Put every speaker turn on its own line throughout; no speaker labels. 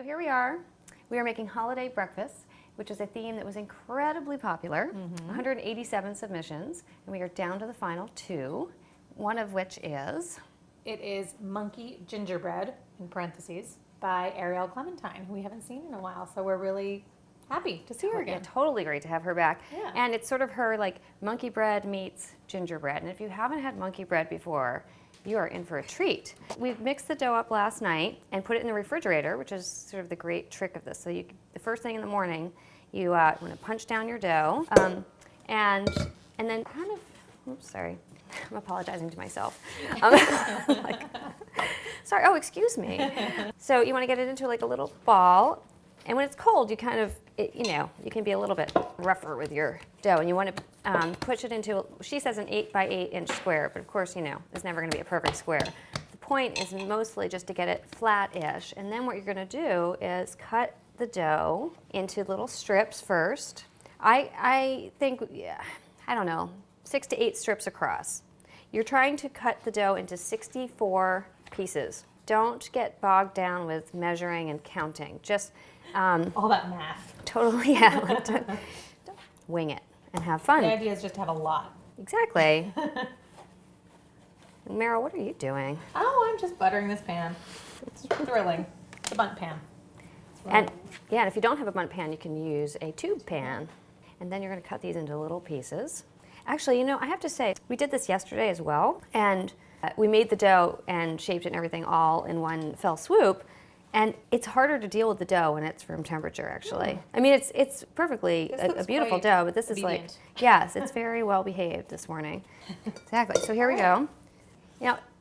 So here we are. We are making holiday breakfast, which is a theme that was incredibly popular. 187 submissions, and we are down to the final 2, one of which is...
It is Monkey Gingerbread, in parentheses, by Ariel Clementine, who we haven't seen in a while, so we're really happy to see her again.
Yeah, totally great to have her back.
Yeah.
And it's sort of her like monkey bread meets gingerbread. And if you haven't had monkey bread before, you are in for a treat. We mixed the dough up last night and put it in the refrigerator, which is sort of the great trick of this. So the first thing in the morning, you want to punch down your dough, and then kind of, oops, sorry, I'm apologizing to myself. Sorry, oh, excuse me. So you want to get it into like a little ball, and when it's cold, you kind of, you can be a little bit rougher with your dough, and you want to push it into, she says an 8 by 8 inch square, but of course, it's never going to be a perfect square. The point is mostly just to get it flat-ish, and then what you're going to do is cut the dough into little strips first. I think, I don't know, 6 to 8 strips across. You're trying to cut the dough into 64 pieces. Don't get bogged down with measuring and counting. Just
all that math.
Totally, yeah. Don't wing it and have fun.
The idea is just to have a lot.
Exactly. Merrill, what are you doing?
Oh, I'm just buttering this pan. It's thrilling. It's a bundt pan.
And if you don't have a bundt pan, you can use a tube pan. And then you're going to cut these into little pieces. Actually, I have to say, we did this yesterday as well, and we made the dough and shaped it and everything all in one fell swoop. And it's harder to deal with the dough when it's room temperature, actually. I mean, it's perfectly a beautiful dough, but this is like, yes, it's very well behaved this morning. Exactly. So here we go.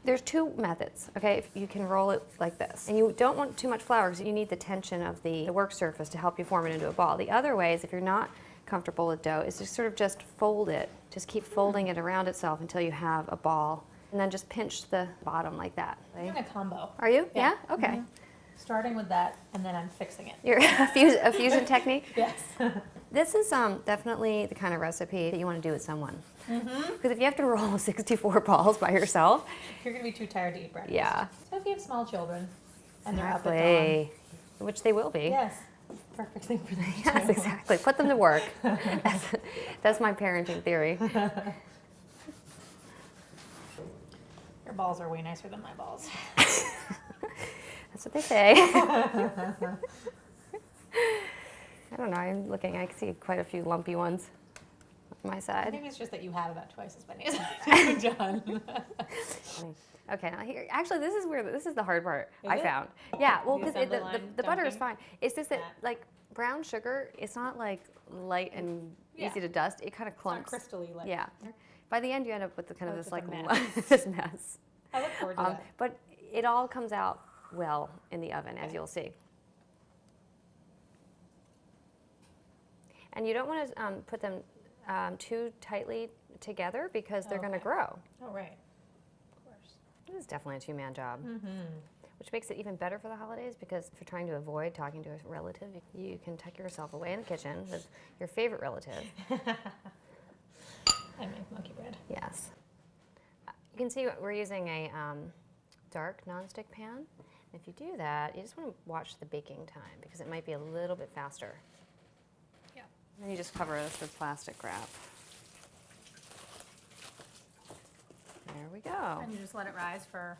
There's 2 methods, okay? If you can roll it like this. And you don't want too much flour because you need the tension of the work surface to help you form it into a ball. The other way is, if you're not comfortable with dough, is to sort of just fold it. Just keep folding it around itself until you have a ball. And then just pinch the bottom like that.
I'm doing a combo.
Are you?
Yeah.
Okay.
Mm-hmm. Starting with that, and then I'm fixing it.
You're a fusion technique?
Yes.
This is definitely the kind of recipe that you want to do with someone. Because if you have to roll 64 balls by yourself,
you're going to be too tired to eat breakfast.
Yeah.
So if you have small children and they're up at dawn.
Which they will be.
Yes. Perfect thing for them to
Yes,
do.
exactly. Put them to work. That's my parenting theory.
Your balls are way nicer than my balls.
That's what they say. I don't know. I'm looking. I can see quite a few lumpy ones on my
I
side.
think it's just that you have about twice as many as I do, John.
Okay, now here, actually, this is the hard part.
Is
I
it?
found. Yeah, well,
The
because
assembly line
the butter is
dumping?
fine. It's just that like brown sugar, it's not like light and easy to dust. It kind of clumps.
It's not crystally like.
Yeah. By the end, you end up with the kind of
With
this
a
like
mess.
this mess.
I look forward to that.
But it all comes out well in the oven, as you'll see. And you don't want to put them too tightly together because they're going to grow.
Oh, right. Of course.
This is definitely a 2-man job, which makes it even better for the holidays because if you're trying to avoid talking to a relative, you can tuck yourself away in the kitchen with your favorite relative.
I make monkey bread.
Yes. You can see we're using a dark nonstick pan. If you do that, you just want to watch the baking time because it might be a little bit faster.
Yeah.
And then you just cover this with plastic wrap. There we go.
And you just let it rise for...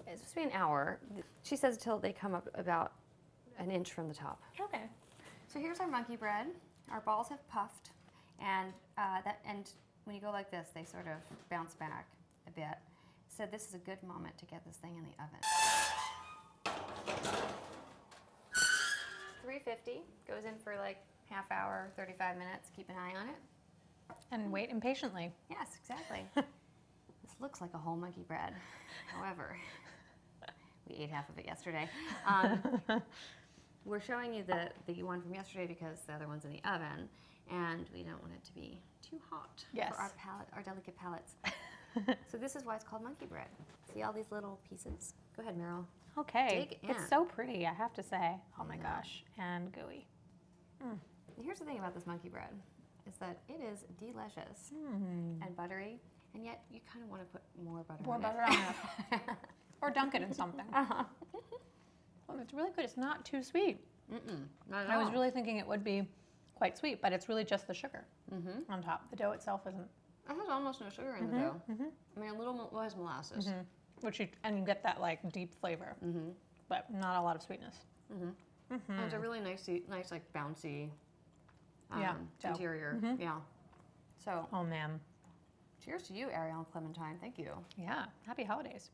It's supposed to be an hour. She says until they come up about an inch from the top.
Okay.
So here's our monkey bread. Our balls have puffed, and when you go like this, they sort of bounce back a bit. So this is a good moment to get this thing in the oven. 350 goes in for like half hour, 35 minutes. Keep an eye on it.
And wait impatiently.
Yes, exactly. This looks like a whole monkey bread. However, we ate half of it yesterday. We're showing you the one from yesterday because the other one's in the oven, and we don't want it to be too hot for our delicate palates. So this is why it's called monkey bread. See all these little pieces? Go ahead, Merrill.
Okay.
Dig in.
It's so pretty, I have to say. Oh my gosh. And gooey.
And here's the thing about this monkey bread, is that it is delicious and buttery, and yet you kind of want to put more butter
More
on
butter
it.
on it. Or dunk it in something.
Well,
It's really good. It's not too sweet.
Not at
I was
all.
really thinking it would be quite sweet, but it's really just the sugar on top. The dough itself isn't.
It has almost no sugar in the dough. I mean, a little has molasses.
And you get that like deep flavor, but not a lot of sweetness.
And it's a really nice, like bouncy
Dough.
interior. Yeah. So,
Oh man.
cheers to you, Ariel and Clementine. Thank you.
Yeah. Happy holidays.